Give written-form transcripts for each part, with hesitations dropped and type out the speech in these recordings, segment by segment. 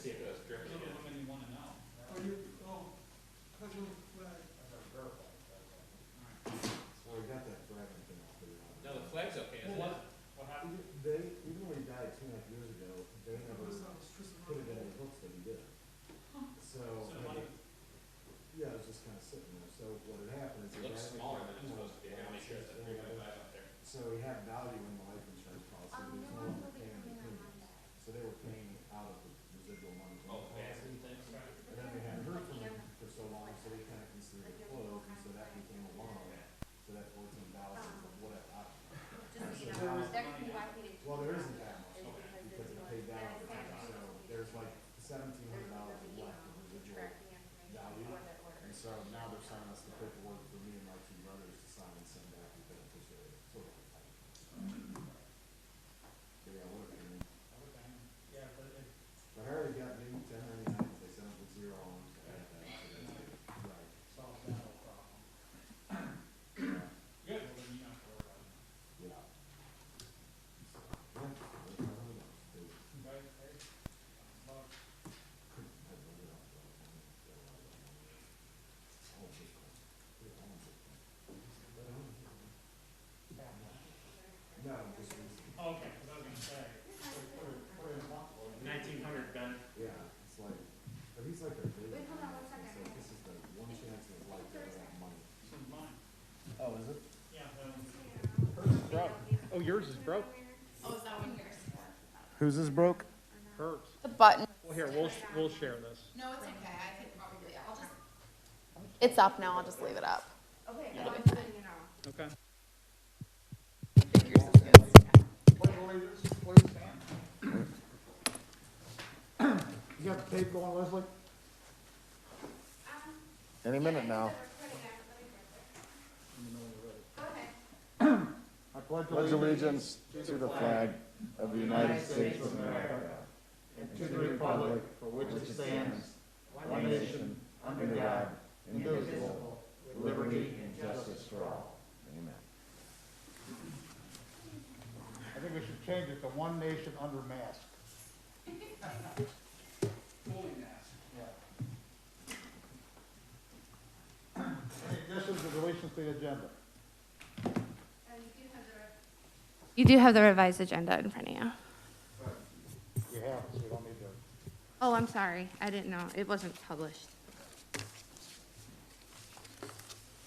see if it was dripping Little again. women you wanna know. Oh, federal flag. That's our vertical. Well, we got that fragment thing all figured out. No, the flag's okay, isn't it? What happened? They, even though he died 2.5 years ago, they never That was Tristan put it in Road. the books that he did. So, So the money, yeah, it was just kind of sitting there. So what had happened is. It looks smaller than it's supposed to be. I gotta make sure it's a 3.5 up there. So he had value in the life insurance policy, but he was no longer paying the premiums. So they were paying out of the residual money from the Oh, fast policy. and things. And then they hadn't heard from him for so long, so they kind of considered it closed, and so that became a loan. So that $14,000 or whatever. Well, there isn't that much, because it paid down over time, so there's like $1,700 left in residual value. And so now they're signing us the paperwork for me and my two brothers to sign and send back to the beneficiary. Sort of like, yeah, what a pain. yeah, but it, But I already got new 1099s, they sent them with 0 on them, so I got that, so that's good. Right. solves that whole problem. Yeah. Good, well, then you don't have to worry about it. Yeah. So, yeah, that's how it goes. They- Right, hey, well, I wrote it up, so I wanted to get a lot of that money. Oh, Bitcoin. Put it on Bitcoin. No, just recently. okay, because I was gonna say, put it in one, 1900, Ben. Yeah, it's like, but he's like a big. Wait, hold on one second. So this is the one chance in his life to ever have money. this is mine. Oh, is it? Yeah, Hers is broke. Oh, yours is broke? Oh, is that one yours? Whose is broke? Hers. The button. Well, here, we'll share this. No, it's okay. I could probably, I'll just. It's up now. I'll just leave it up. Okay. It'll be fine. Okay. Yours is good. Pledge allegiance, please stand. You got the tape going, Leslie? Any minute now. I pledge Pledge allegiance to the flag of the United States of America and to the republic for which it stands, one nation, under God, indivisible, with liberty and justice for all. Amen. I think we should change it to one nation under mask. fully masked. Any additions or deletions to the agenda? You do have the revised agenda in front of you. You have, so you don't need to. Oh, I'm sorry. I didn't know. It wasn't published.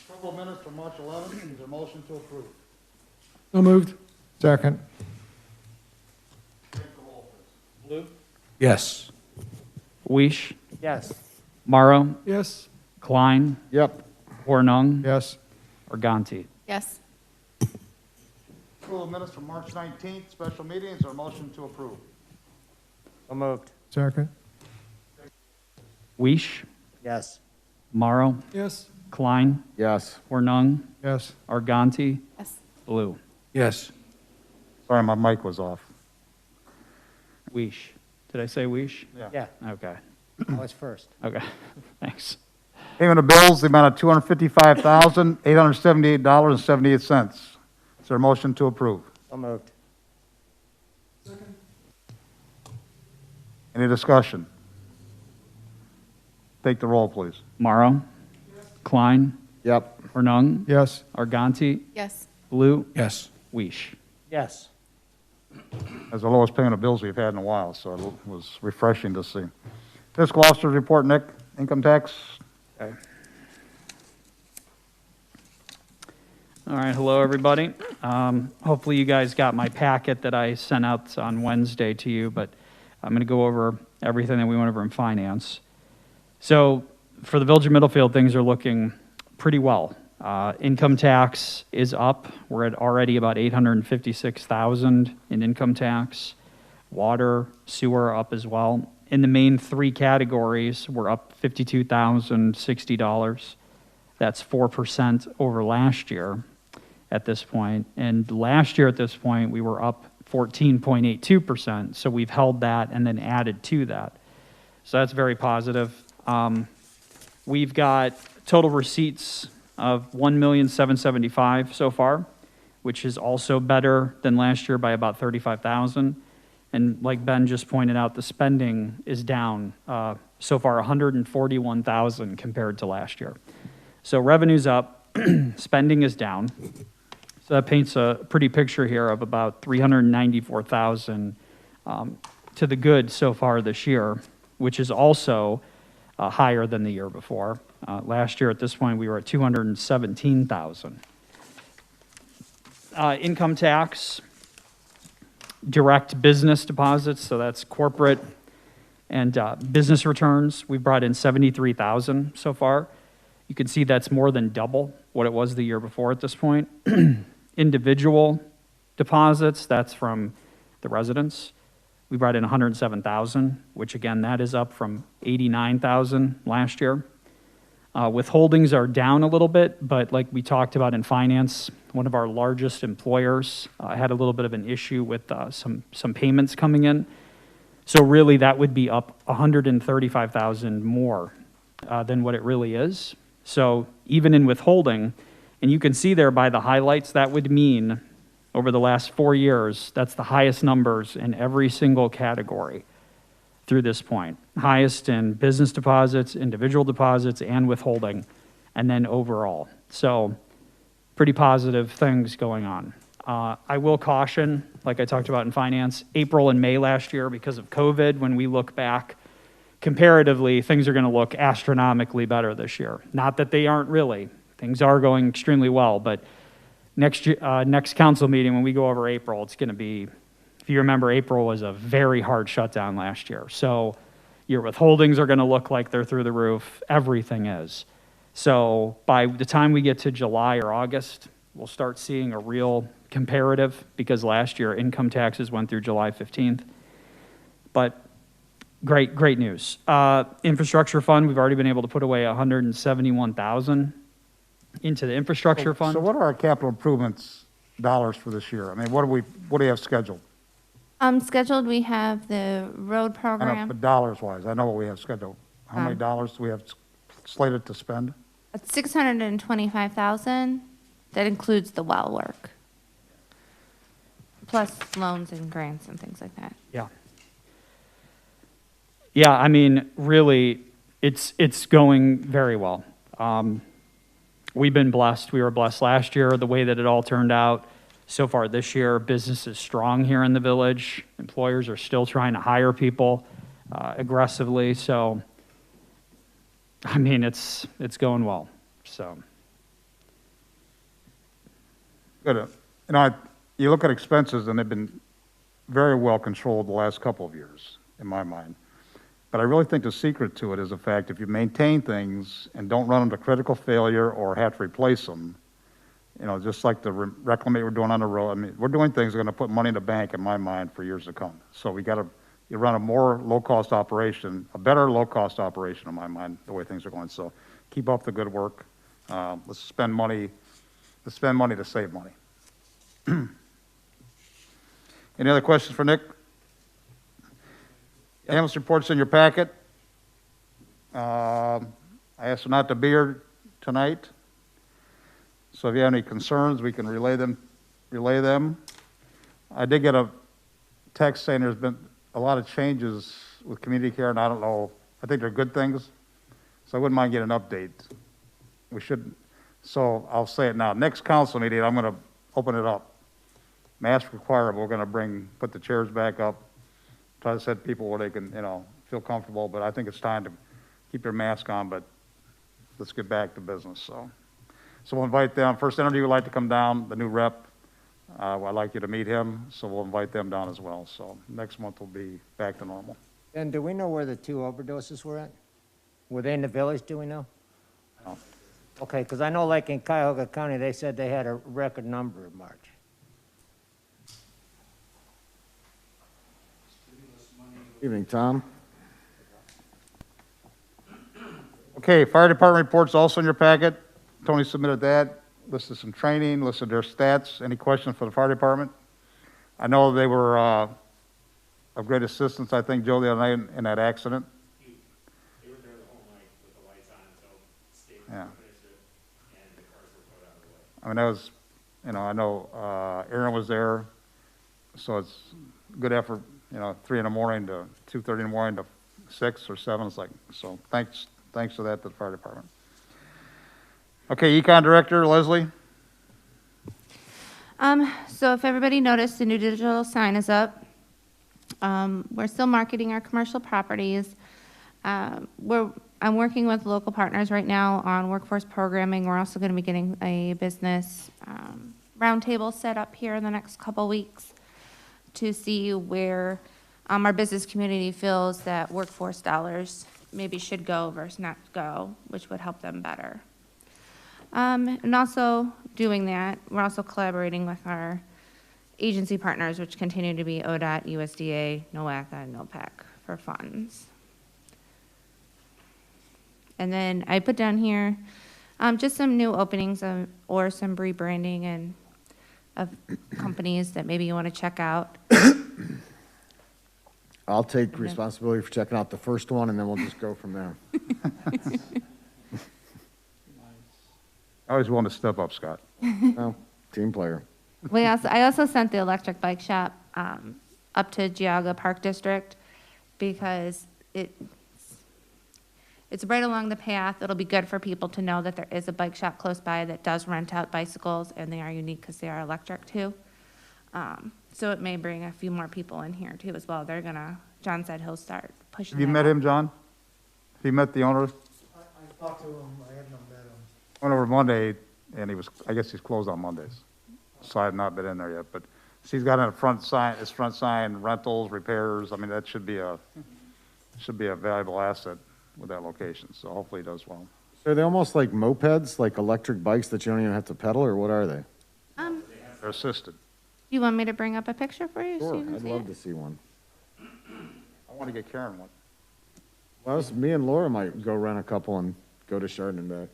Couple of minutes from March 11th, is there a motion to approve? So moved. Second. Take the roll, please. Blue? Yes. Weish, Yes. Morrow, Yes. Klein, Yep. Hornung, Yes. Organti. Yes. Approval of minutes from March 19th, special meeting, is there a motion to approve? So moved. Second. Weish, Yes. Morrow, Yes. Klein, Yes. Hornung, Yes. Arganti, Yes. Blue. Yes. Sorry, my mic was off. Weish. Did I say Weish? Yeah. Okay, I was first. okay, thanks. Payment of bills, the amount of $255,878.78. Is there a motion to approve? So moved. Any discussion? Take the roll, please. Morrow, Klein, Yep. Hornung, Yes. Arganti, Yes. Blue, Yes. Weish. Yes. As the lowest payment of bills we've had in a while, so it was refreshing to see. Fiscal Officer's Report, Nick, income tax. Okay. All right, hello, everybody. Hopefully you guys got my packet that I sent out on Wednesday to you, but I'm going to go over everything that we went over in finance. So for the Village of Middlefield, things are looking pretty well. Income tax is up. We're at already about $856,000 in income tax. Water, sewer are up as well. In the main three categories, we're up $52,060. That's 4% over last year at this point. And last year at this point, we were up 14.82%. So we've held that and then added to that. So that's very positive. We've got total receipts of $1,775,000 so far, which is also better than last year by about $35,000. And like Ben just pointed out, the spending is down so far 141,000 compared to last year. So revenue's up, spending is down. So that paints a pretty picture here of about 394,000 to the good so far this year, which is also higher than the year before. Last year at this point, we were at 217,000. Income tax, direct business deposits, so that's corporate and business returns. We brought in 73,000 so far. You can see that's more than double what it was the year before at this point. Individual deposits, that's from the residents. We brought in 107,000, which again, that is up from 89,000 last year. Withholdings are down a little bit, but like we talked about in finance, one of our largest employers had a little bit of an issue with some payments coming in. So really that would be up 135,000 more than what it really is. So even in withholding, and you can see there by the highlights, that would mean over the last 4 years, that's the highest numbers in every single category through this point. Highest in business deposits, individual deposits, and withholding, and then overall. So pretty positive things going on. I will caution, like I talked about in finance, April and May last year, because of COVID, when we look back, comparatively, things are going to look astronomically better this year. Not that they aren't really. Things are going extremely well, but next council meeting, when we go over April, it's going to be, if you remember, April was a very hard shutdown last year. So your withholdings are going to look like they're through the roof. Everything is. So by the time we get to July or August, we'll start seeing a real comparative, because last year income taxes went through July 15th. But great news. Infrastructure fund, we've already been able to put away 171,000 into the infrastructure fund. So what are our capital improvements dollars for this year? I mean, what do you have scheduled? Scheduled, we have the road I know, program. but dollars-wise, I know what we have scheduled. How many dollars do we have slated to spend? It's 625,000. That includes the well work. Plus loans and grants and things like that. Yeah. Yeah, I mean, really, it's going very well. We've been blessed. We were blessed last year, the way that it all turned out. So far this year, business is strong here in the village. Employers are still trying to hire people aggressively. So, I mean, it's going well. So. Good. You know, you look at expenses, and they've been very well controlled the last couple of years, in my mind. But I really think the secret to it is the fact if you maintain things and don't run them to critical failure or have to replace them, you know, just like the reclamation we're doing on the road. I mean, we're doing things that are going to put money in the bank, in my mind, for years to come. So we got to run a more low-cost operation, a better low-cost operation, in my mind, the way things are going. So keep up the good work. Let's spend money to save money. Any other questions for Nick? Ambulance report's in your packet. I asked him not to be here tonight. So if you have any concerns, we can relay them. I did get a text saying there's been a lot of changes with community care, and I don't know, I think they're good things. So I wouldn't mind getting an update. We should, so I'll say it now. Next council meeting, I'm going to open it up. Mask required, we're going to put the chairs back up, try to set people where they can, you know, feel comfortable, but I think it's time to keep your mask on, but let's get back to business. So we'll invite them. First interview would like to come down, the new rep. I'd like you to meet him, so we'll invite them down as well. So next month will be back to normal. And do we know where the 2 overdoses were at? Were they in the village, do we know? No. Okay, because I know like in Cuyahoga County, they said they had a record number in March. Evening, Tom. Okay, fire department reports also in your packet. Tony submitted that, listed some training, listed their stats. Any questions for the fire department? I know they were of great assistance, I think, Joe, the other night in that accident. They were there the whole night with the lights on until state Yeah. finished it, and the cars were put out of the way. I mean, that was, you know, I know Aaron was there, so it's good effort 3 in the morning to 2:30 in the morning to 6 or 7. It's like, so thanks for that to the fire department. Okay, Econ Director, Leslie? So if everybody noticed, the new digital sign is up. We're still marketing our commercial properties. I'm working with local partners right now on workforce programming. We're also going to be getting a business roundtable set up here in the next couple weeks to see where our business community feels that workforce dollars maybe should go versus not go, which would help them better. And also doing that, we're also collaborating with our agency partners, which continue to be ODOT, USDA, NOACA, and NOPEC for funds. And then I put down here just some new openings or some rebranding and of companies that maybe you want to check out. I'll take responsibility for checking out the first one, and then we'll just go from there. I always want to step up, Scott. Well, team player. I also sent the electric bike shop up to Geauga Park District because it's right along the path. It'll be good for people to know that there is a bike shop close by that does rent out bicycles, and they are unique because they are electric too. So it may bring a few more people in here too as well. John said he'll start pushing Have you that met out. him, John? Have you met the owner? I talked to him, I have not met him. Went over Monday, and I guess he's closed on Mondays. So I have not been in there yet, but he's got his front sign, rentals, repairs. I mean, that should be a valuable asset with that location. So hopefully he does well. So are they almost like mopeds, like electric bikes that you don't even have to pedal, or what are they? They're assisted. You want me to bring up a picture for you? so Sure, you can I'd see love it? to see one. I want to get Karen one. Well, me and Laura might go rent a couple and go to Chardon and back.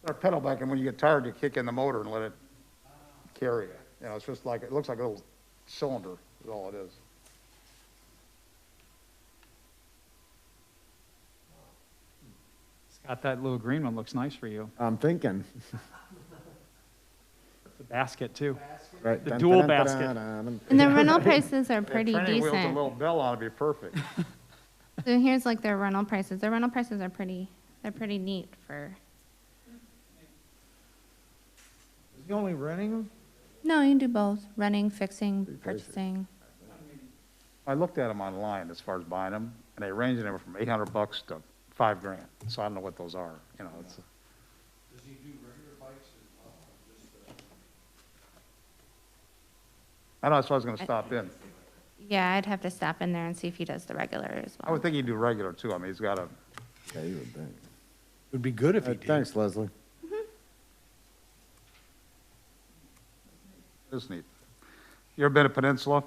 Or pedal back, and when you get tired, you kick in the motor and let it carry you. It's just like, it looks like a little cylinder is all it is. Scott, that little green one looks nice for you. I'm thinking. The basket, too. Right. The dual basket. And the rental prices are pretty Training wheels with a decent. little bell on it would be perfect. So here's like their rental prices. Their rental prices are they're pretty neat for, Is he only renting them? no, you can do both, renting, fixing, purchasing. I looked at them online as far as buying them, and they range anywhere from $800 to $5,000. So I don't know what those are. It's. Does he do regular bikes as well, or just, I know, that's why I was going to stop in. Yeah, I'd have to stop in there and see if he does the regular as I well. would think he'd do regular too. I mean, he's got a, Yeah, you would think. Would be good if he did. Thanks, Leslie. it's neat. You ever been to Peninsula?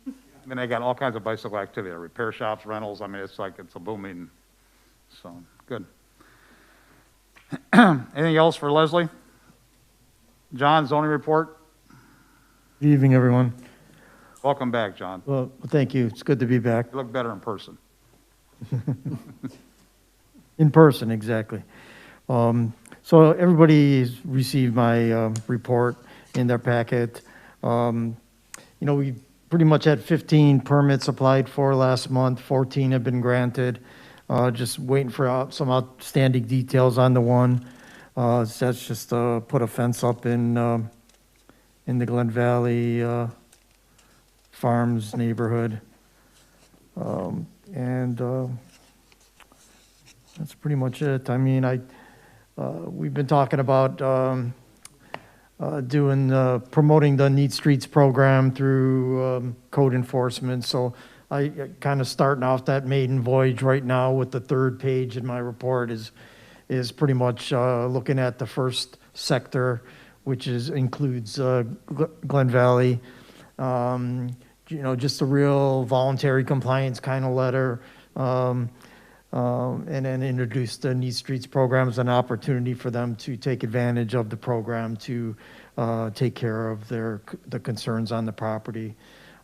I mean, they got all kinds of bicycle activity, repair shops, rentals. I mean, it's a booming, so, good. Anything else for Leslie? John, zoning report? Good evening, everyone. Welcome back, John. Well, thank you. It's good to be back. You look better in person. In person, exactly. So everybody's received my report in their packet. We pretty much had 15 permits applied for last month. 14 have been granted. Just waiting for some outstanding details on the one. So that's just put a fence up in the Glen Valley Farms neighborhood. That's pretty much it. I mean, we've been talking about promoting the Neat Streets program through code enforcement. So I kind of starting off that maiden voyage right now with the third page in my report is pretty much looking at the first sector, which includes Glen Valley. Just a real voluntary compliance kind of letter. And then introduce the Neat Streets program as an opportunity for them to take advantage of the program to take care of the concerns on the property.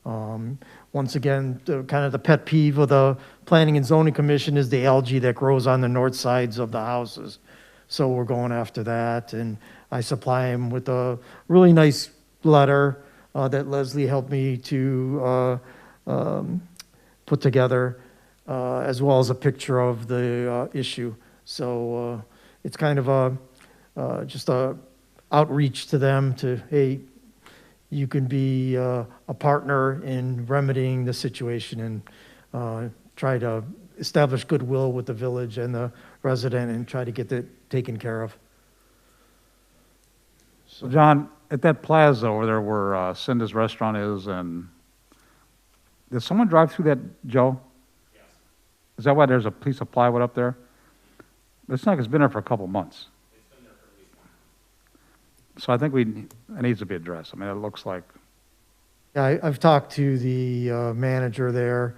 Once again, kind of the pet peeve of the Planning and Zoning Commission is the algae that grows on the north sides of the houses. So we're going after that, and I supply him with a really nice letter that Leslie helped me to put together, as well as a picture of the issue. So it's kind of just a outreach to them to, hey, you can be a partner in remedying the situation and try to establish goodwill with the village and the resident and try to get it taken care of. So John, at that plaza over there where Cinda's restaurant is, and did someone drive through that, Joe? Yes. Is that why there's a piece of plywood up there? It's like it's been there for a couple months. It's been there for at least one. So I think it needs to be addressed. I mean, it looks like, Yeah, I've talked to the manager there,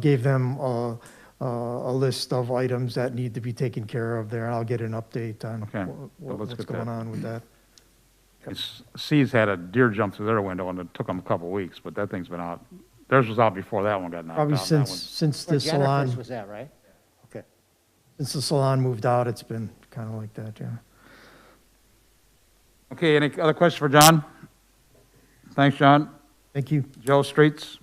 gave them a list of items that need to be taken care of there, and I'll get an update on Okay, well, let's what's get going that. on with that. C's had a deer jump through their window, and it took them a couple weeks, but that thing's been out. Theirs was out before that one got knocked out. Probably and that since Where the Jennifer's salon, was that, right? Okay. since the salon moved out, it's been kind of like that, yeah. one- Okay, any other questions for John? Thanks, John. Thank you. Joe, streets?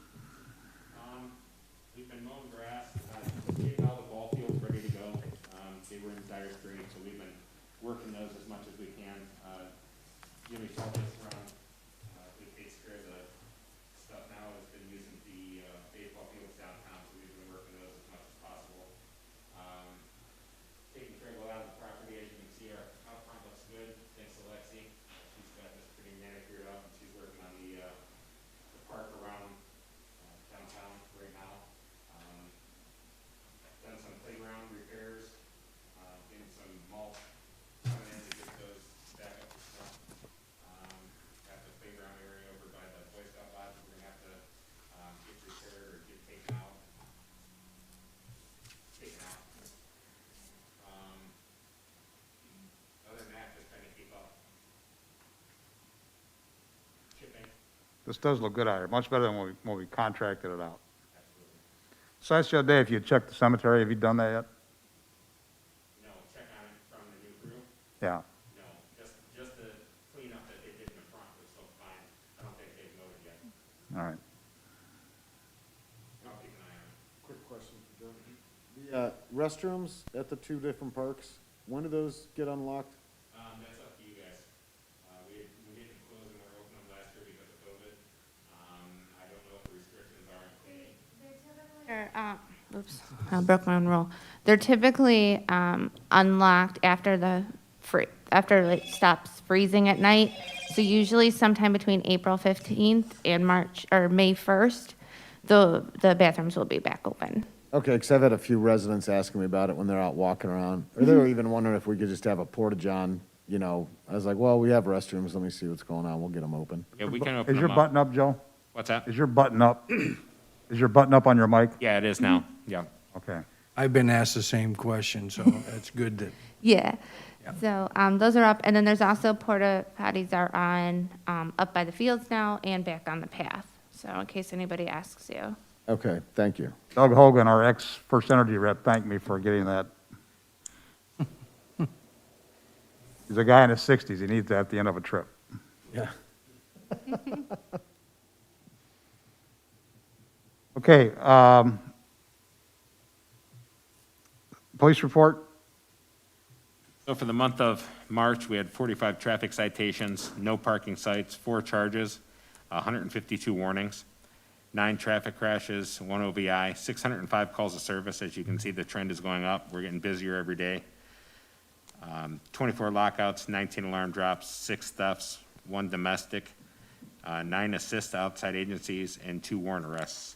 We've been mowing grass, getting all the ball fields ready to go. They were in dire straits, so we've been working those as much as we can. Jimmy Schultz around, who takes care of the stuff now, has been using the baseball fields downtown, so we've been working those as much as possible. Taking care of a lot of the property, as you can see, our out front looks good, thanks to Lexi. She's got this pretty manicured up, and she's working on the park around downtown right now. Done some playground repairs, getting some mulch coming in to get those back up to snuff. Got the playground area over by the Boy Scout lodge, we're gonna have to get repaired or get taken out. Other than that, just trying to keep up. Chipping. This does look good out here, much better than when we contracted it out. So I asked you the other day if you checked the cemetery, have you done that yet? No, check on it from the new crew. Yeah. No, just the cleanup that they did in the front was so fine. I don't think they've noted yet. All right. I'll keep an eye on it. Quick question for Joe. The restrooms at the two different parks, when do those get unlocked? That's up to you guys. We didn't close them or open them last year because of COVID. I don't know what the restrictions are in cleaning. Oops, I broke my own rule. They're typically unlocked after after it stops freezing at night. So usually sometime between April 15th and May 1st, the bathrooms will be back open. Okay, because I've had a few residents asking me about it when they're out walking around. Or they were even wondering if we could just have a porta-john, you know. I was like, well, we have restrooms, let me see what's going on, we'll get them open. Yeah, we can Is your button up, Joe? What's that? Is your button up? Is your button up on your mic? Yeah, it is now. Yeah. Okay. I've been asked the same question, so it's good that, Yeah. So those are up, and then there's also porta potties are on up by the fields now and back on the path. So in case anybody asks you. Okay, thank you. Doug Hogan, our ex-First Energy rep, thanked me for getting that. He's a guy in his 60s. He needs that at the end of a trip. yeah. Okay. Police report? So for the month of March, we had 45 traffic citations, no parking sites, 4 charges, 152 warnings, 9 traffic crashes, 1 OVI, 605 calls of service. As you can see, the trend is going up. We're getting busier every day. 24 lockouts, 19 alarm drops, 6 thefts, 1 domestic, 9 assists to outside agencies, and 2 warrant arrests.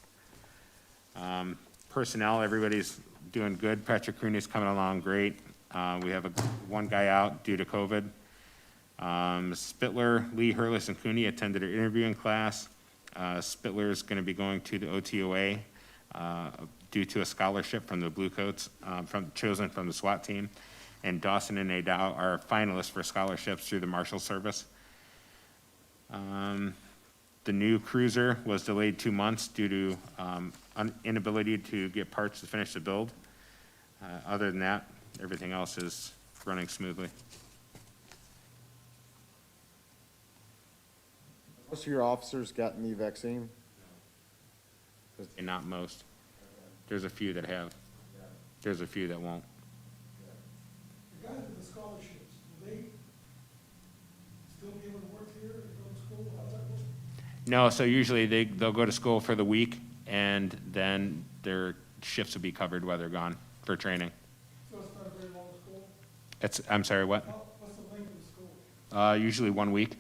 Personnel, everybody's doing good. Patrick Rooney's coming along great. We have 1 guy out due to COVID. Spittler, Lee, Hurlis, and Cooney attended an interviewing class. Spittler is going to be going to the OTOA due to a scholarship from the Bluecoats, chosen from the SWAT team. And Dawson and Adao are finalists for scholarships through the Marshal Service. The new cruiser was delayed 2 months due to inability to get parts to finish the build. Other than that, everything else is running smoothly. Most of your officers gotten the vaccine? And not most. There's a few that have. There's a few that won't. The guys with the scholarships, will they still be able to work here and go to school? How does that work? No, so usually they'll go to school for the week, and then their shifts will be covered while they're gone for training. So it's not a very long school? I'm sorry, what? What's the length of the school? Usually 1 week.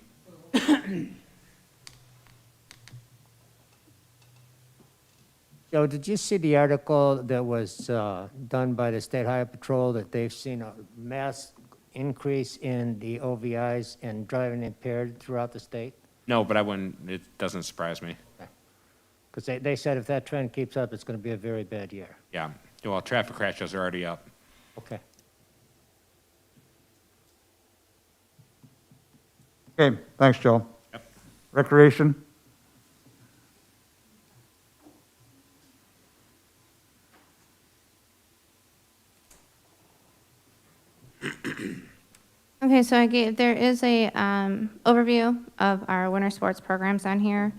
Joe, did you see the article that was done by the State Highway Patrol that they've seen a mass increase in the OVIs and driving impaired throughout the state? No, but I wouldn't, it doesn't surprise me. Because they said if that trend keeps up, it's going to be a very bad year. Yeah, well, traffic crashes are already up. Okay. Okay, thanks, Joe. Yep. Recreation? Okay, so there is a overview of our winter sports programs on here.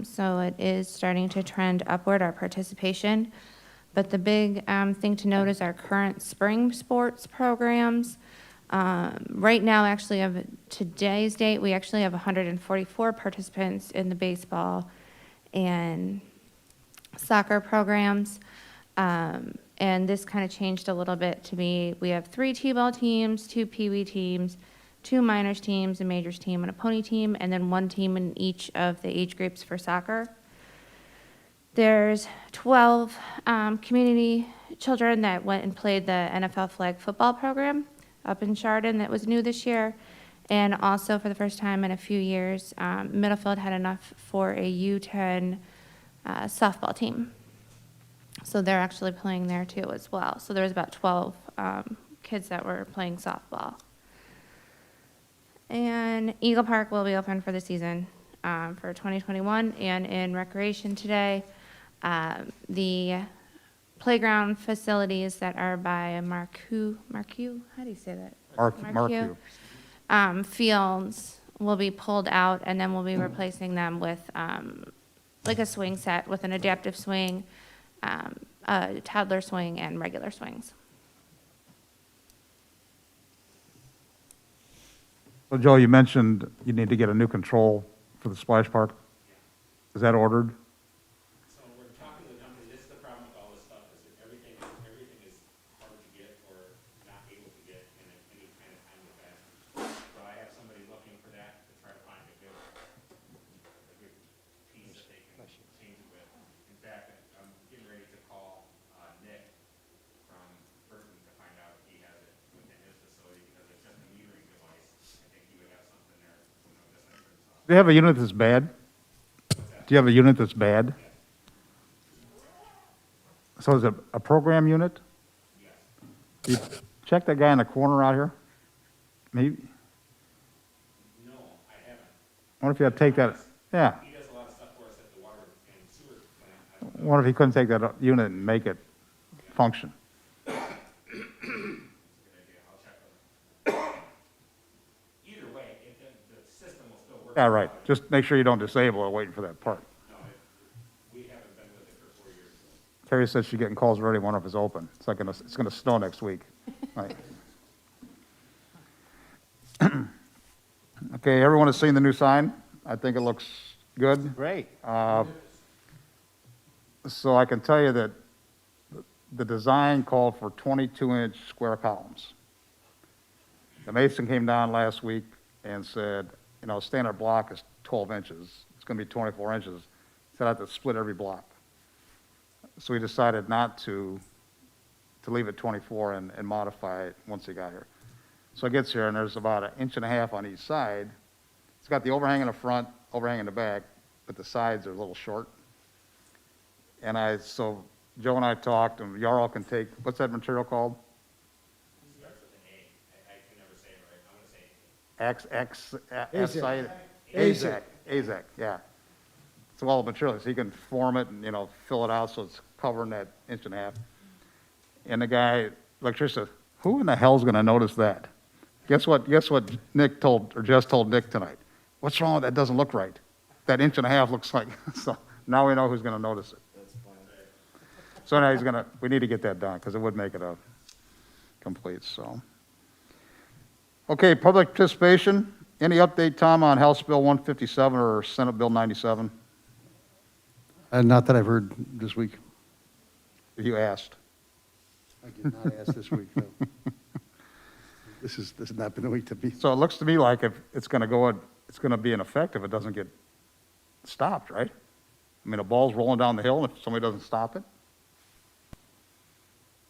So it is starting to trend upward, our participation. But the big thing to note is our current spring sports programs. Right now, actually, of today's date, we actually have 144 participants in the baseball and soccer programs. And this kind of changed a little bit to be, we have 3 T-ball teams, 2 Pee-wee teams, 2 minors teams, a majors team, and a pony team, and then 1 team in each of the age groups for soccer. There's 12 community children that went and played the NFL flag football program up in Chardon that was new this year. And also, for the first time in a few years, Middlefield had enough for a U10 softball team. So they're actually playing there too as well. So there was about 12 kids that were playing softball. And Eagle Park will be open for the season for 2021. And in recreation today, the playground facilities that are by Marquette, how do you say that? Marquette. Fields will be pulled out, and then we'll be replacing them with like a swing set with an adaptive swing, a toddler swing, and regular swings. So Joe, you mentioned you need to get a new control for the splash park. Is that ordered? So we're talking to the company, this is the problem with all this stuff, is that everything is hard to get or not able to get in any kind of timely fashion. So I have somebody looking for that to try to find a good piece that they can change it with. In fact, I'm getting ready to call Nick from Burton to find out if he has it within his facility, because it's just a metering device. I think he would have something there, just like Do you have a unit that's bad? Do you have a unit that's bad? So is it a program unit? You check that guy in the corner out here? Maybe, No, I haven't. I wonder if you had to take that, yeah. He does a lot of stuff for us at the water and sewer plant. I wonder if he couldn't take that unit and make it function. That's a good idea. I'll check with him. Either way, the system will still work. Yeah, right. Just make sure you don't disable it waiting for that part. No, we haven't been with it for 4 years. Terry said she's getting calls already, one of it's open. It's gonna snow next week. Right. Okay, everyone has seen the new sign? I think it looks good. Great. So I can tell you that the design called for 22-inch square columns. The mason came down last week and said, you know, standard block is 12 inches. It's going to be 24 inches. Said I have to split every block. So we decided not to leave it 24 and modify it once he got here. So it gets here, and there's about 1.5 inches on each side. It's got the overhang in the front, overhang in the back, but the sides are a little short. And so Joe and I talked, and Jarl can take, what's that material called? Starts with an A. I can never say it right. I'm gonna say AZAC, AZAC, yeah. It's all the materials, so you can form it and, you know, fill it out so it's covering that 1.5 inches. And the guy, electrician, Who in the hell's gonna notice that? Guess what Nick told, or Jess told Nick tonight? What's wrong with that? Doesn't look right. That inch and a half looks like, so now we know who's gonna notice it. That's fine. So now we need to get that done, because it would make it a complete, so. Okay, public participation. Any update, Tom, on House Bill 157 or Senate Bill 97? Not that I've heard this week. You asked. I did not ask this week, no. This has not been the week to be. So it looks to me like if it's gonna be in effect if it doesn't get stopped, right? I mean, a ball's rolling down the hill and if somebody doesn't stop it.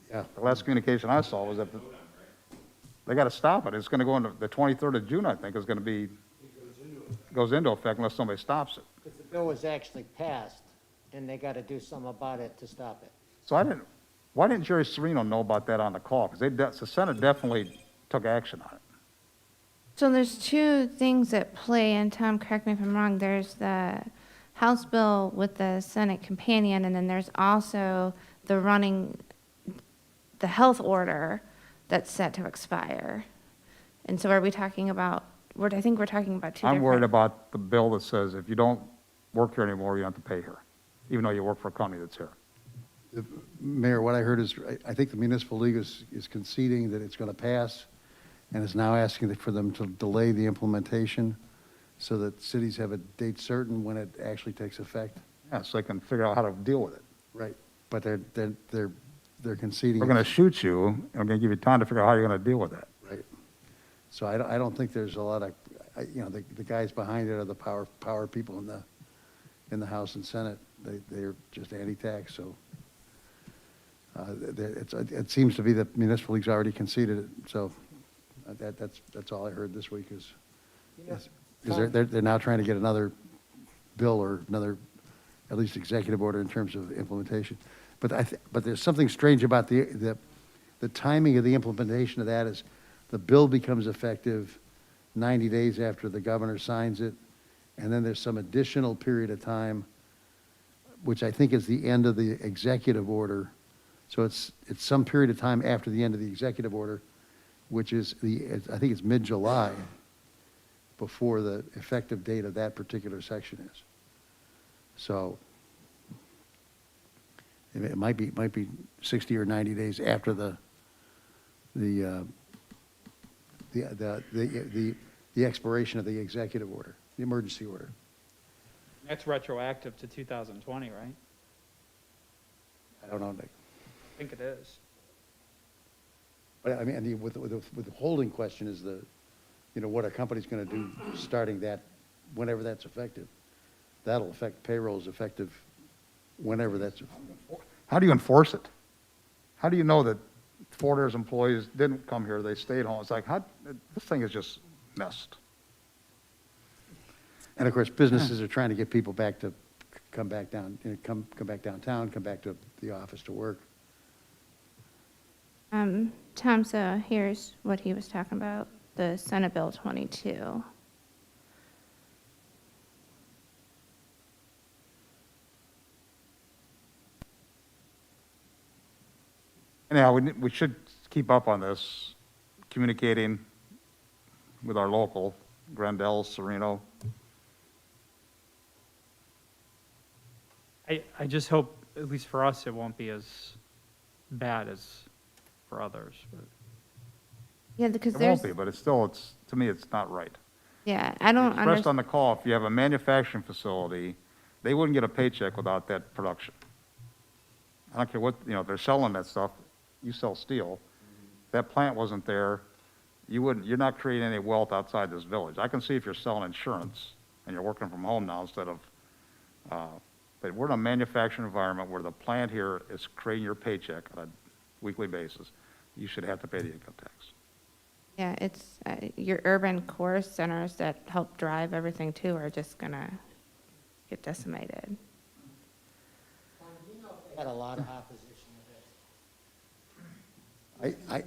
Yeah. The last communication I saw was that they gotta stop it. It's gonna go into, the 23rd of June, I think, is gonna be, goes into effect unless somebody stops it. Because the bill was actually passed, and they got to do something about it to stop it. So why didn't Jerry Serino know about that on the call? Because the Senate definitely took action on it. So there's two things at play, and Tom, correct me if I'm wrong, there's the House bill with the Senate companion, and then there's also the health order that's set to expire. And so are we talking about, I think we're talking about two different. I'm worried about the bill that says if you don't work here anymore, you don't have to pay here, even though you work for a company that's here. Mayor, what I heard is, I think the municipal league is conceding that it's going to pass and is now asking for them to delay the implementation so that cities have a date certain when it actually takes effect. Yeah, so they can figure out how to deal with it. Right. But they're conceding. We're gonna shoot you, and we're gonna give you time to figure out how you're gonna deal with that. Right. So I don't think there's a lot of, the guys behind it are the power people in the House and Senate. They're just anti-tax, so it seems to be that municipal league's already conceded it. So that's all I heard this week is they're now trying to get another bill or another, at least executive order in terms of implementation. But there's something strange about the timing of the implementation of that is the bill becomes effective 90 days after the governor signs it, and then there's some additional period of time, which I think is the end of the executive order. So it's some period of time after the end of the executive order, which is I think it's mid-July before the effective date of that particular section is. So it might be 60 or 90 days after the expiration of the executive order, the emergency order. That's retroactive to 2020, right? I don't know, Nick. I think it is. But I mean, with the holding question is what are companies going to do starting that, whenever that's effective? That'll affect payrolls effective whenever that's. How do you enforce it? How do you know that Forder's employees didn't come here, they stayed home? It's like, this thing is just messed. And of course, businesses are trying to get people back to come back down, come back downtown, come back to the office to work. Tom, so here's what he was talking about, the Senate Bill 22. Anyhow, we should keep up on this, communicating with our local, Grandel, Serino. I just hope, at least for us, it won't be as bad as for others. But Yeah, because It there's, won't be, but to me, it's not right. yeah, I don't Expressed understand. on the call, if you have a manufacturing facility, they wouldn't get a paycheck without that production. I don't care what, they're selling that stuff, you sell steel. That plant wasn't there, you're not creating any wealth outside this village. I can see if you're selling insurance and you're working from home now instead of, but we're in a manufacturing environment where the plant here is creating your paycheck on a weekly basis. You should have to pay the income tax. Yeah, it's, your urban core centers that help drive everything too are just gonna get decimated. Had a lot of opposition to this.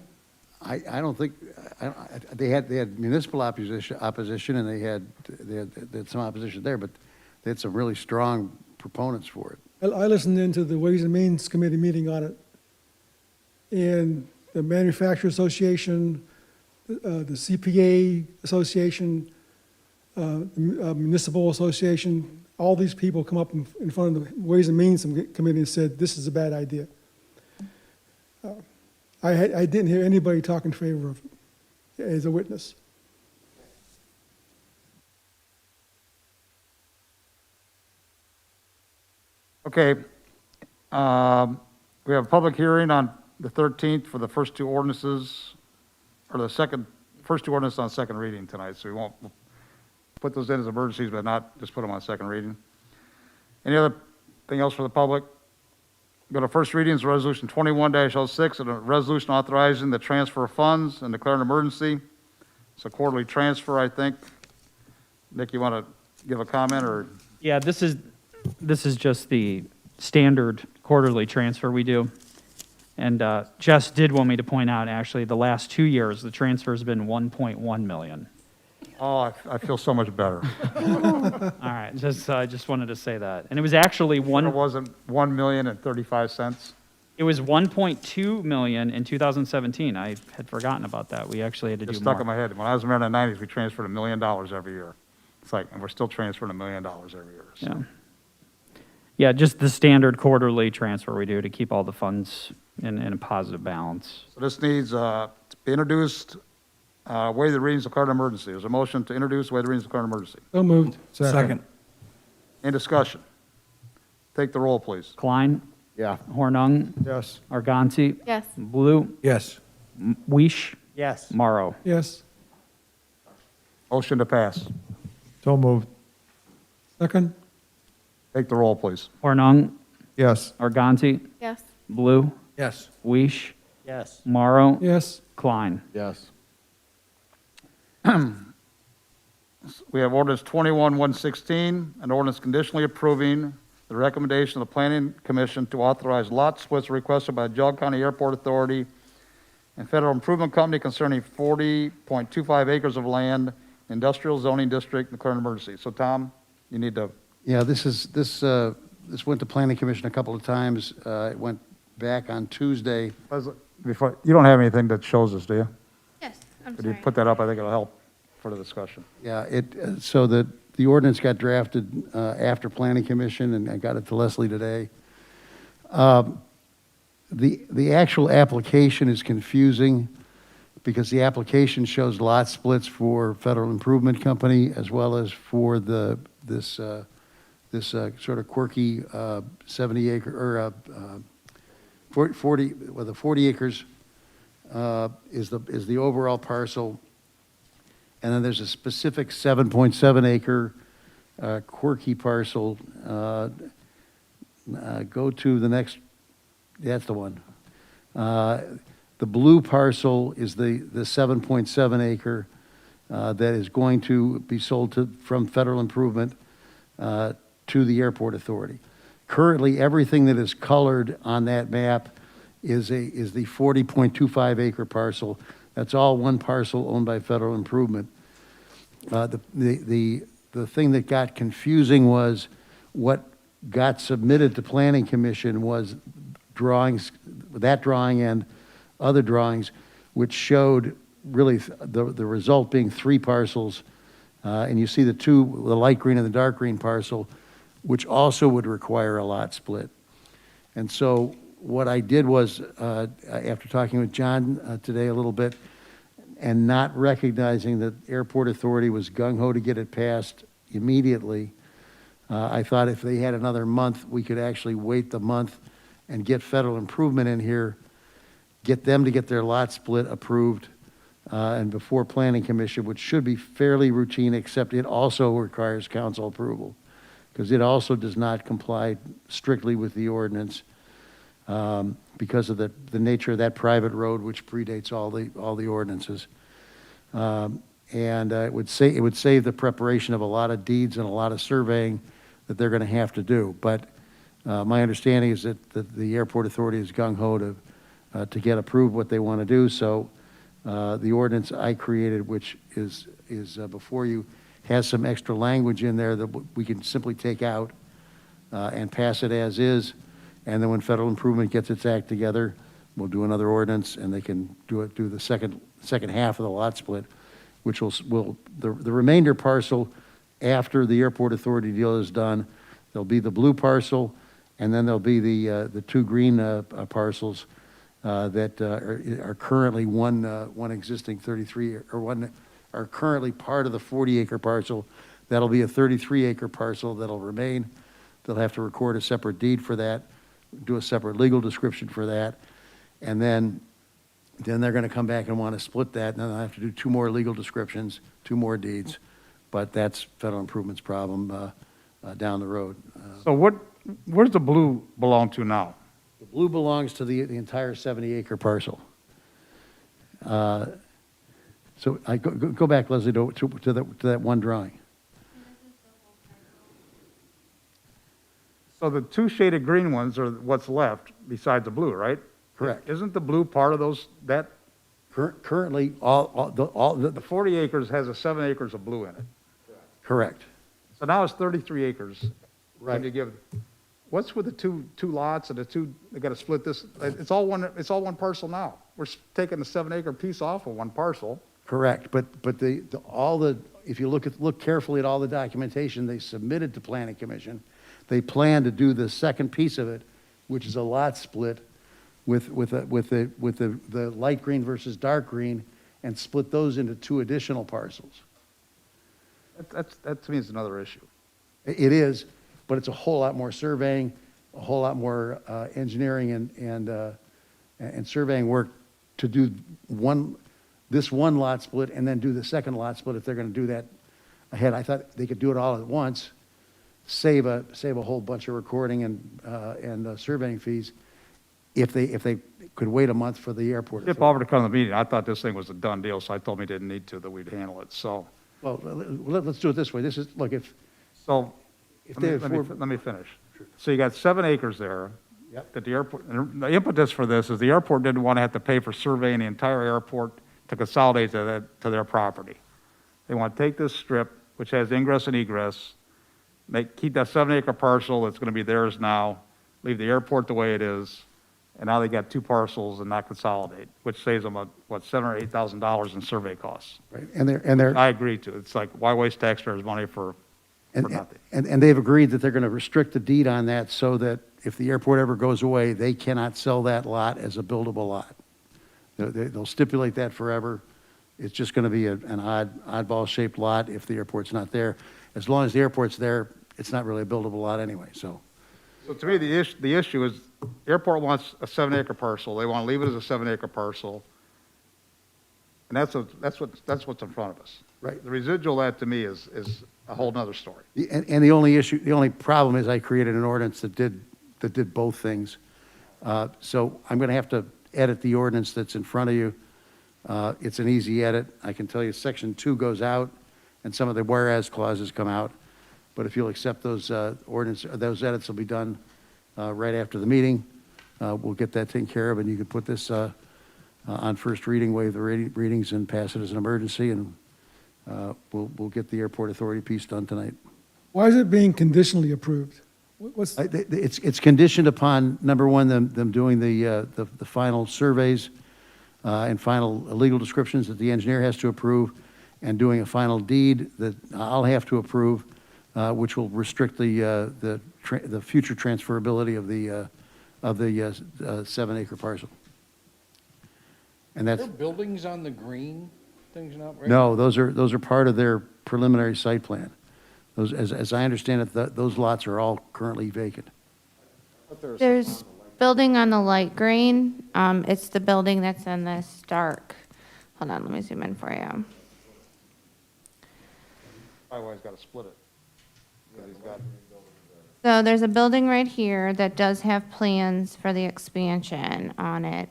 I don't think, they had municipal opposition and they had some opposition there, but they had some really strong proponents for it. I listened into the Ways and Means Committee meeting on it, and the Manufacturers Association, the CPA Association, Municipal Association, all these people come up in front of the Ways and Means Committee and said, this is a bad idea. I didn't hear anybody talk in favor of it as a witness. Okay. We have a public hearing on the 13th for the first two ordinances, or first two ordinances on second reading tonight, so we won't put those in as emergencies, but not just put them on second reading. Any other thing else for the public? Go to first readings, Resolution 21-06, and a resolution authorizing the transfer of funds and declaring an emergency. It's a quarterly transfer, I think. Nick, you want to give a comment, or? Yeah, this is just the standard quarterly transfer we do. And Jess did want me to point out, actually, the last 2 years, the transfer's been 1.1 million. Oh, I feel so much better. All right, I just wanted to say that. And it was actually It wasn't 1,035,000 cents. It was 1.2 million in 2017. I had forgotten about that. We actually had to Just do stuck in more. my head. When I was around the 90s, we transferred $1 million every year. It's like, and we're still transferring $1 million every year. So. Yeah. Yeah, just the standard quarterly transfer we do to keep all the funds in a positive balance. So this needs to be introduced, waive the readings, declare an emergency. There's a motion to introduce, waive the readings, declare an emergency. So moved. Second. Any discussion? Take the roll, please. Klein, Yeah. Hornung, Yes. Arganzi, Yes. Blue, Yes. Weish, Yes. Morrow. Yes. Motion to pass. So moved. Second? Take the roll, please. Hornung, Yes. Arganzi, Yes. Blue, Yes. Weish, Yes. Morrow, Yes. Klein. Yes. We have ordinance 21-116, an ordinance conditionally approving the recommendation of the Planning Commission to authorize lot splits requested by the Jog County Airport Authority and Federal Improvement Company concerning 40.25 acres of land, industrial zoning district, and declaring emergency. So Tom, you need to, Yeah, this went to Planning Commission a couple of times. It went back on Tuesday. before, you don't have anything that shows us, do you? Yes, I'm Could you sorry. put that up? I think it'll help for the discussion. Yeah, so the ordinance got drafted after Planning Commission, and I got it to Leslie today. The actual application is confusing because the application shows lot splits for Federal Improvement Company as well as for this sort of quirky 70 acre, or 40 acres is the overall parcel. And then there's a specific 7.7 acre quirky parcel. Go to the next, that's the one. The blue parcel is the 7.7 acre that is going to be sold from Federal Improvement to the Airport Authority. Currently, everything that is colored on that map is the 40.25 acre parcel. That's all one parcel owned by Federal Improvement. The thing that got confusing was what got submitted to Planning Commission was drawings, that drawing and other drawings, which showed really the result being three parcels. And you see the light green and the dark green parcel, which also would require a lot split. And so what I did was, after talking with John today a little bit, and not recognizing that Airport Authority was gung-ho to get it passed immediately, I thought if they had another month, we could actually wait the month and get Federal Improvement in here, get them to get their lot split approved, and before Planning Commission, which should be fairly routine, except it also requires council approval, because it also does not comply strictly with the ordinance because of the nature of that private road, which predates all the ordinances. And it would save the preparation of a lot of deeds and a lot of surveying that they're going to have to do. But my understanding is that the Airport Authority is gung-ho to get approved what they want to do. So the ordinance I created, which is before you, has some extra language in there that we can simply take out and pass it as is. And then when Federal Improvement gets its act together, we'll do another ordinance, and they can do the second half of the lot split, which the remainder parcel, after the airport authority deal is done, there'll be the blue parcel, and then there'll be the two green parcels that are currently one existing 33, or one, are currently part of the 40-acre parcel. That'll be a 33-acre parcel that'll remain. They'll have to record a separate deed for that, do a separate legal description for that, and then they're gonna come back and wanna split that, and then they'll have to do 2 more legal descriptions, 2 more deeds, but that's federal improvements problem down the road. So where's the blue belong to now? The blue belongs to the entire 70-acre parcel. So I go back, Leslie, to that one drawing. So the two shaded green ones are what's left besides the blue, right? Correct. Isn't the blue part of those, that, Currently, the 40 acres has 7 acres of blue in it? correct. So now it's 33 acres. Right. When you give, what's with the two lots and they gotta split this, it's all one parcel now. We're taking the 7 acre piece off of one parcel. Correct, but if you look carefully at all the documentation they submitted to Planning Commission, they plan to do the second piece of it, which is a lot split with the light green versus dark green, and split those into 2 additional parcels. That to me is another issue. It is, but it's a whole lot more surveying, a whole lot more engineering and surveying work to do this one lot split and then do the second lot split if they're going to do that ahead. I thought they could do it all at once, save a whole bunch of recording and surveying fees if they could wait a month for the airport. Skip offered to come to the meeting. I thought this thing was a done deal, so I told him he didn't need to, that we'd handle it, so. Well, let's do it this way. Look, if they have Let me finish. So you got 7 acres there. Yep. That the airport, and the impetus for this is the airport didn't want to have to pay for surveying the entire airport to consolidate to their property. They want to take this strip, which has ingress and egress, keep that 7 acre parcel that's going to be theirs now, leave the airport the way it is, and now they got 2 parcels and not consolidate, which saves them, $7,000 or $8,000 in survey costs. right, and they're I agree to. It's like, why waste taxpayers' money for nothing? And they've agreed that they're going to restrict the deed on that so that if the airport ever goes away, they cannot sell that lot as a buildable lot. They'll stipulate that forever. It's just going to be an oddball-shaped lot if the airport's not there. As long as the airport's there, it's not really a buildable lot anyway, so. So to me, the issue is, the airport wants a 7 acre parcel. They want to leave it as a 7 acre parcel. And that's what's in front of us. Right. The residual, that to me is a whole nother story. And the only problem is I created an ordinance that did both things. So I'm going to have to edit the ordinance that's in front of you. It's an easy edit. I can tell you section 2 goes out and some of the whereas clauses come out. But if you'll accept those those edits will be done right after the meeting. We'll get that taken care of, and you can put this on first reading, waive the readings, and pass it as an emergency, and we'll get the airport authority piece done tonight. Why is it being conditionally approved? What's, It's conditioned upon, number one, them doing the final surveys and final legal descriptions that the engineer has to approve, and doing a final deed that I'll have to approve, which will restrict the future transferability of the 7 acre parcel. And Are that's, there buildings on the green things not right? no, those are part of their preliminary site plan. Those, as I understand it, those lots are all currently vacant. There's building on the light green. It's the building that's in this dark. Hold on, let me zoom in for you. Otherwise, got to split it. 'Cause he's got- So there's a building right here that does have plans for the expansion on it.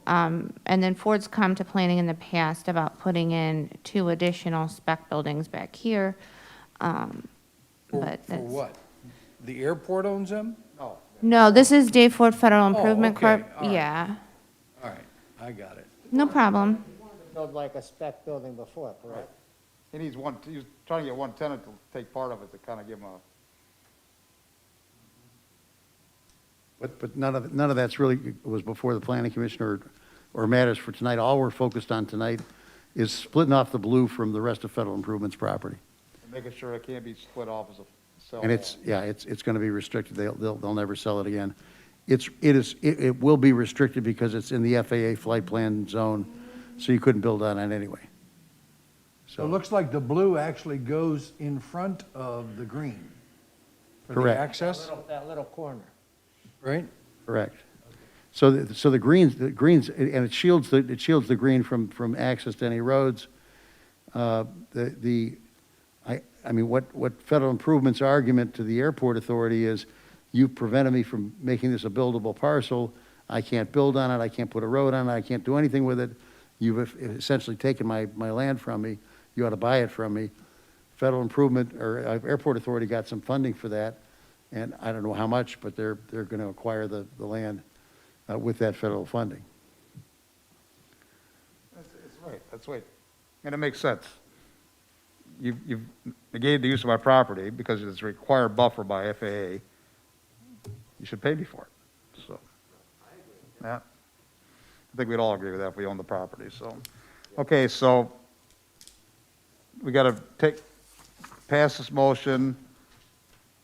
And then Ford's come to planning in the past about putting in 2 additional spec buildings back here. But For that's- what? The airport owns them? No. No, this is Dave Ford Federal Improvement okay, Corp. all right. Yeah, All right, I got it. no problem. Build like a spec building before, correct? He needs he's trying to get one tenant to take part of it to kind of give him But none of that's really was before the planning commission or matters for tonight. All we're focused on tonight is splitting off the blue from the rest of federal improvements property. Making sure it can't be split off as a cell. And it's going to be restricted. They'll never sell it again. It will be restricted because it's in the FAA flight plan zone, so you couldn't build on it anyway. So it looks like the blue actually goes in front of the green. For the Correct. access, That little corner. right? Correct. So the greens, and it shields the green from access to any roads. I mean, what federal improvements argument to the airport authority is, you've prevented me from making this a buildable parcel. I can't build on it. I can't put a road on it. I can't do anything with it. You've essentially taken my land from me. You ought to buy it from me. Federal improvement or airport authority got some funding for that, and I don't know how much, but they're going to acquire the land with that federal funding. That's right. And it makes sense. You've negated the use of my property because it's a required buffer by FAA. You should pay me for it. So, yeah. I think we'd all agree with that if we own the property, so. Okay, so we got to pass this motion.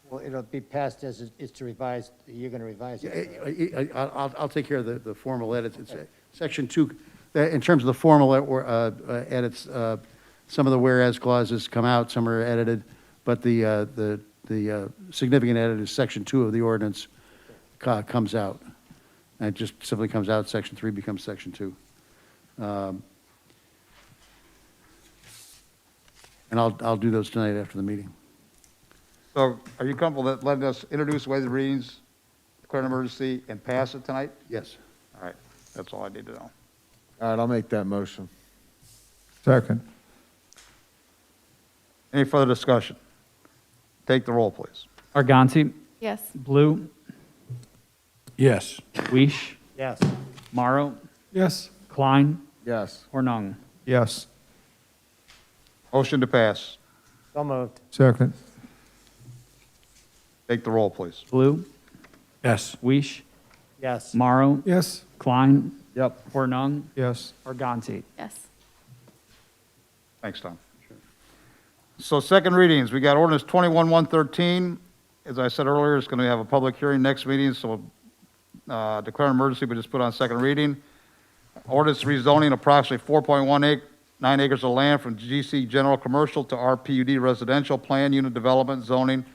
Well, it'll be passed as it's revised, you're going to revise it. I'll take care of the formal edits. It's section 2, in terms of the formal edits, some of the whereas clauses come out, some are edited, but the significant edit is section 2 of the ordinance comes out. And it just simply comes out, section 3 becomes section 2. And I'll do those tonight after the meeting. So are you comfortable that letting us introduce waive the readings, declare an emergency, and pass it tonight? Yes. All right, that's all I need to know. All right, I'll make that motion. Second. Any further discussion? Take the roll, please. Arganti, Yes. Blue, Yes. Weish, Yes. Morrow, Yes. Klein, Yes. Hornung. Yes. Motion to pass. So moved. Second. Take the roll, please. Blue, Yes. Weish, Yes. Morrow, Yes. Klein, Yep. Hornung, Yes. Arganti. Yes. Thanks, Tom. So second readings, we got ordinance 21-113. As I said earlier, it's going to have a public hearing next meeting, so declare an emergency, but just put on second reading. Ordinance rezoning approximately 4.19 acres of land from GC General Commercial to RPUD Residential Plan Unit Development Zoning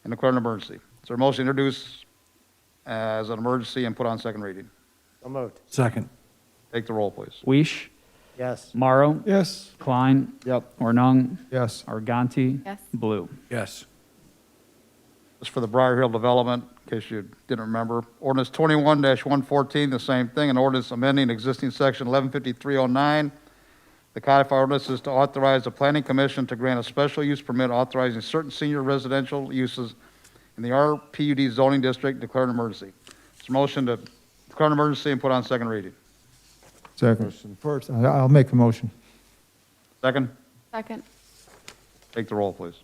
and declare an emergency. Is there a motion to introduce as an emergency and put on second reading? So moved. Second. Take the roll, please. Weish, Yes. Morrow, Yes. Klein, Yep. Hornung, Yes. Arganti, Yes. Blue. Yes. This is for the Briar Hill development, in case you didn't remember. Ordinance 21-114, the same thing, an ordinance amending existing section 115309. The codified ordinance is to authorize the planning commission to grant a special use permit authorizing certain senior residential uses in the RPUD zoning district, declare an emergency. It's a motion to declare an emergency and put on second reading. Second. First, I'll make the motion. Second, Second. take the roll, please.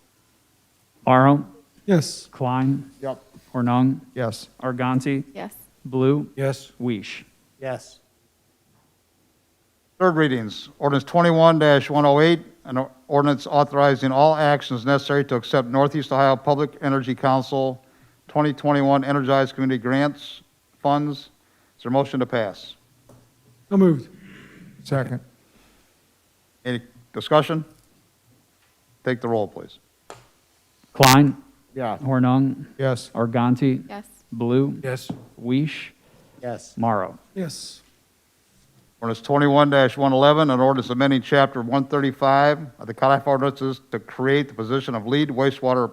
Morrow, Yes. Klein, Yep. Hornung, Yes. Arganti, Yes. Blue, Yes. Weish. Yes. Third readings, ordinance 21-108, an ordinance authorizing all actions necessary to accept Northeast Ohio Public Energy Council 2021 Energized Community Grants Funds. Is there a motion to pass? So moved. Second. Any discussion? Take the roll, please. Klein, Yeah. Hornung, Yes. Arganti, Yes. Blue, Yes. Weish, Yes. Morrow. Yes. Ordinance 21-111, an ordinance amending Chapter 135 of the codified ordinances to create the position of lead wastewater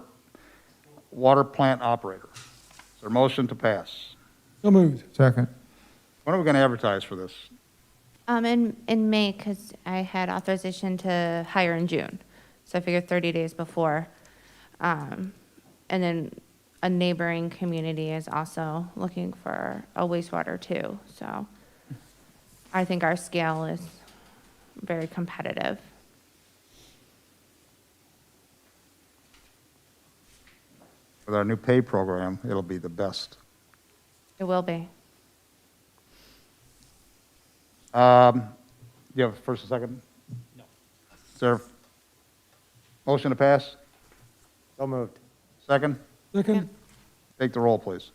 plant operator. Is there a motion to pass? So moved. Second. When are we going to advertise for this? In May, because I had authorization to hire in June. So I figured 30 days before. And then a neighboring community is also looking for a wastewater too. So I think our scale is very competitive. With our new pay program, it'll be the best. It will be. You have first and second? No. Is there motion to pass? So moved. Second? Second? Take the roll, please.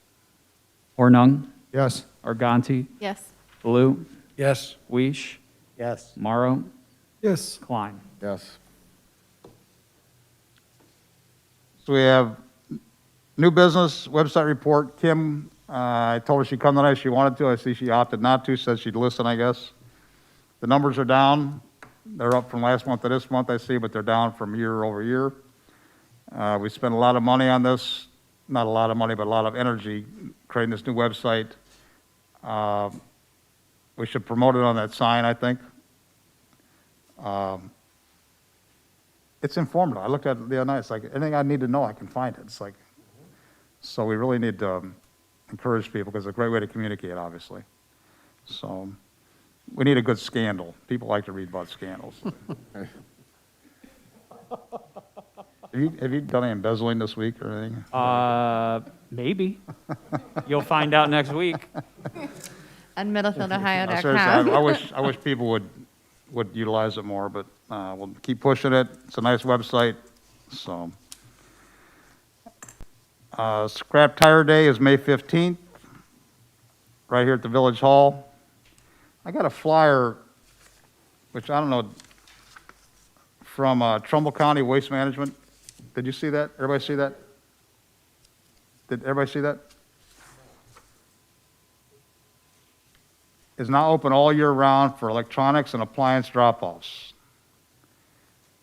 Hornung, Yes. Arganti, Yes. Baloo, Yes. Weish, Yes. Morrow, Yes. Klein. Yes. So we have new business, website report. Kim, I told her she'd come tonight if she wanted to. I see she opted not to, said she'd listen, I guess. The numbers are down. They're up from last month to this month, I see, but they're down from year over year. We spent a lot of money on this, not a lot of money, but a lot of energy creating this new website. We should promote it on that sign, I think. It's informative. I looked at it the other night. It's like anything I need to know, I can find it. It's like, so we really need to encourage people because it's a great way to communicate, obviously. So we need a good scandal. People like to read about scandals. Have you done any embezzling this week or anything? Maybe. You'll find out next week. On No, MiddlefieldOhio.com. seriously, I wish people would utilize it more, but we'll keep pushing it. It's a nice website, so. Scrap Tire Day is May 15th, right here at the Village Hall. I got a flyer, which I don't know, from Trumbull County Waste Management. Did you see that? Everybody see that? Did everybody see that? Is now open all year round for electronics and appliance drop-offs.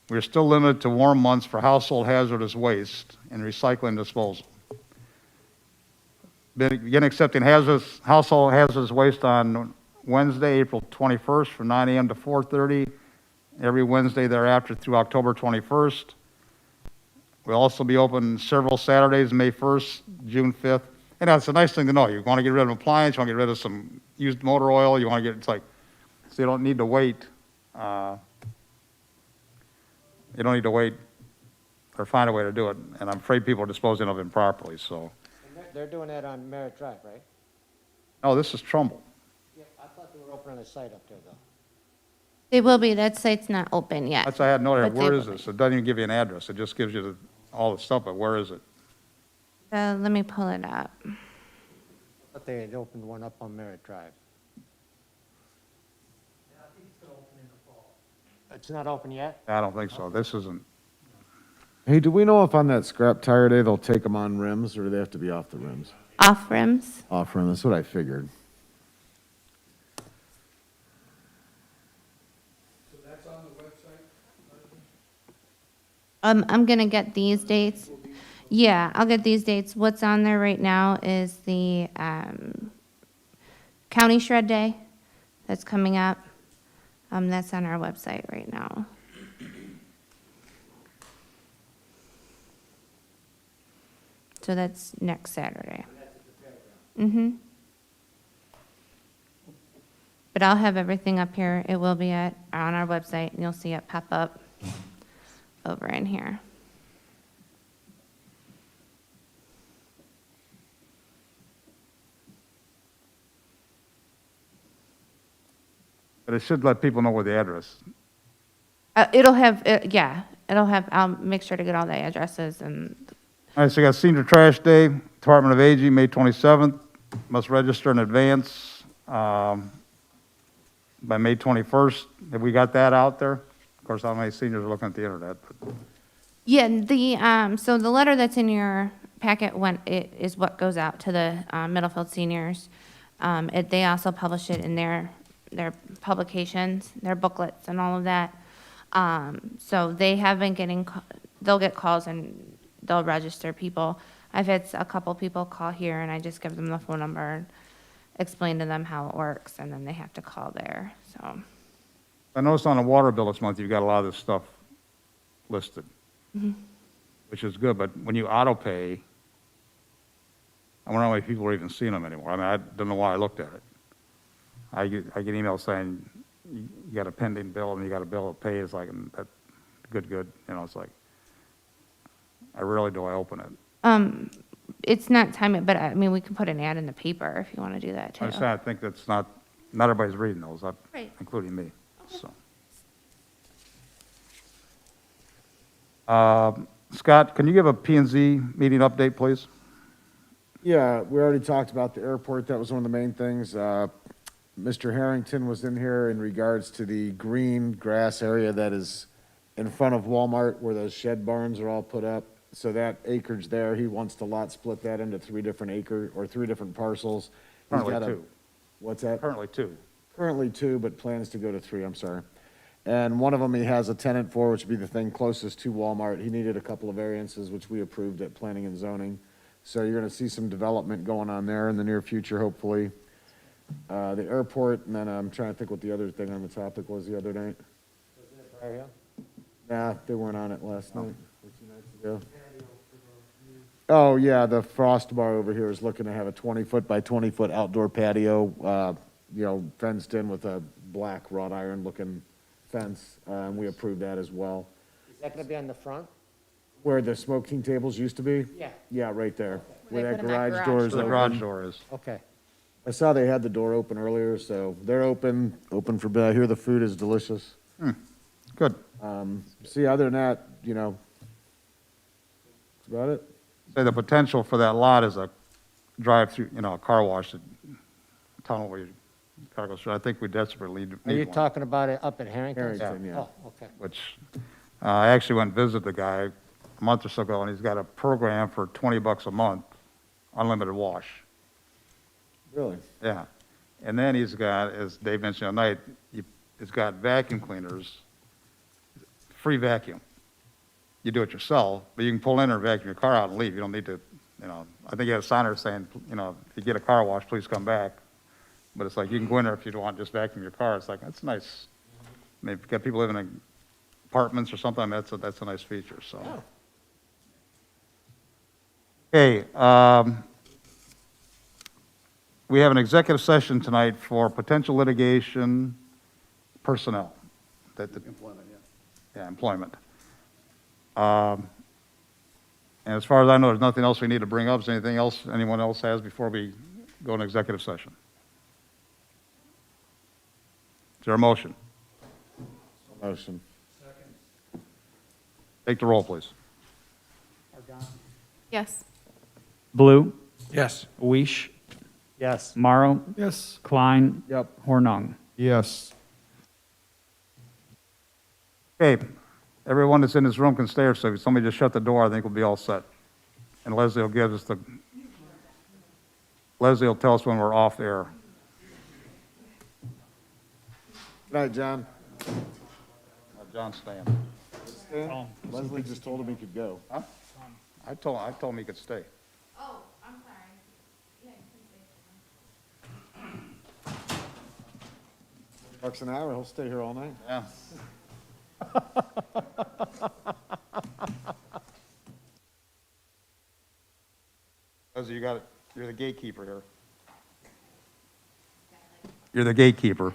We are still limited to warm months for household hazardous waste and recycling disposal. Begin accepting household hazardous waste on Wednesday, April 21st from 9 a.m. to 4:30, every Wednesday thereafter through October 21st. We'll also be open several Saturdays, May 1st, June 5th. And it's a nice thing to know. You want to get rid of an appliance, you want to get rid of some used motor oil, you want to get, it's like, so you don't need to wait. You don't need to wait or find a way to do it. And I'm afraid people are disposing of it improperly, so. They're doing that on Merritt Drive, right? No, this is Trumbull. Yeah, I thought they were opening a site up there, though. They will be. That site's not open yet. That's, I had no idea, But they where will is this? It doesn't even give you an address. It just gives you all the stuff, but where is it? Let me pull it up. I thought they had opened one up on Merritt Drive. It's not open yet? I don't think so. This isn't. Hey, do we know if on that scrap tire day, they'll take them on rims, or do they have to be off the rims? Off rims. Off rim, that's what I figured. So that's on the website? I'm gonna get these dates. Yeah, I'll get these dates. What's on there right now is the County Shred Day that's coming up. That's on our website right now. So that's next Saturday. Mm-hmm. But I'll have everything up here. It will be on our website, and you'll see it pop up over in here. But it should let people know where the address. It'll have, it'll have, I'll make sure to get all the addresses and, All right, so you got Senior Trash Day, Department of Aging, May 27th. Must register in advance by May 21st. Have we got that out there? Of course, how many seniors are looking at the internet? But yeah, so the letter that's in your packet is what goes out to the Middlefield seniors. They also publish it in their publications, their booklets and all of that. So they have been getting, they'll get calls and they'll register people. I've had a couple people call here and I just give them the phone number and explain to them how it works and then they have to call there, so. I noticed on the water bill this month, you've got a lot of this stuff listed, which is good, but when you auto pay, I wonder how many people are even seeing them anymore. I mean, I don't know why I looked at it. I get emails saying, you got a pending bill and you got a bill to pay. It's like, that, good, you know, it's like, I rarely do I open it. it's not time, but I mean, we can put an ad in the paper if you want to do that too. I said, I think that's not everybody's reading those, Right. including me, so. Scott, can you give a P and Z meeting update, please? Yeah, we already talked about the airport. That was one of the main things. Mr. Harrington was in here in regards to the green grass area that is in front of Walmart where those shed barns are all put up. So that acreage there, he wants to lot split that into 3 different parcels. He's Currently got a- 2. What's that? Currently 2. Currently 2, but plans to go to 3, I'm sorry. And one of them he has a tenant for, which would be the thing closest to Walmart. He needed a couple of variances, which we approved at planning and zoning. So you're gonna see some development going on there in the near future, hopefully. The airport, and then I'm trying to think what the other thing on the topic was the other night. Nah, they weren't on it last night, or 2 nights ago. Oh, yeah, the Frost Bar over here is looking to have a 20-foot by 20-foot outdoor patio, fenced in with a black wrought iron looking fence, and we approved that as well. Is that gonna be on the front? Where the smoking tables used to be? Yeah. Yeah, right there, where They that put in that garage garage door So is the open. garage door is. Okay. I saw they had the door open earlier, so they're open for bid. I hear the food is delicious. Good. See, other than that, that's about it. Say the potential for that lot is a drive-through, a car wash, a tunnel where your car goes through. I think we desperately need Are you one. talking about it up at Harrington? Harrington, yeah. Oh, okay. Which, I actually went and visited the guy a month or so ago, and he's got a program for $20 a month, unlimited wash. Really? Yeah. And then he's got, as Dave mentioned tonight, he's got vacuum cleaners, free vacuum. You do it yourself, but you can pull in or vacuum your car out and leave. You don't need to, I think he had a signer saying, if you get a car wash, please come back. But it's like, you can go in there if you don't want to just vacuum your car. It's like, that's nice. I mean, if you've got people living in apartments or something, that's a nice feature, so. Okay, we have an executive session tonight for potential litigation personnel. Employment, yeah. Yeah, employment. And as far as I know, there's nothing else we need to bring up. Is there anything else anyone else has before we go into executive session? Is there a motion? Motion. Take the roll, please. Yes. Blue, Yes. Weish, Yes. Morrow, Yes. Klein, Yep. Hornung. Yes. Okay, everyone that's in this room can stay, so if somebody just shut the door, I think we'll be all set. And Leslie will give us Leslie will tell us when we're off air. Good night, John. John's staying. Leslie just told him he could go. Huh? I told him he could stay. Oh, I'm sorry. Bucks an hour, he'll stay here all night. Yeah. Leslie, you got it. You're the gatekeeper here. You're the gatekeeper.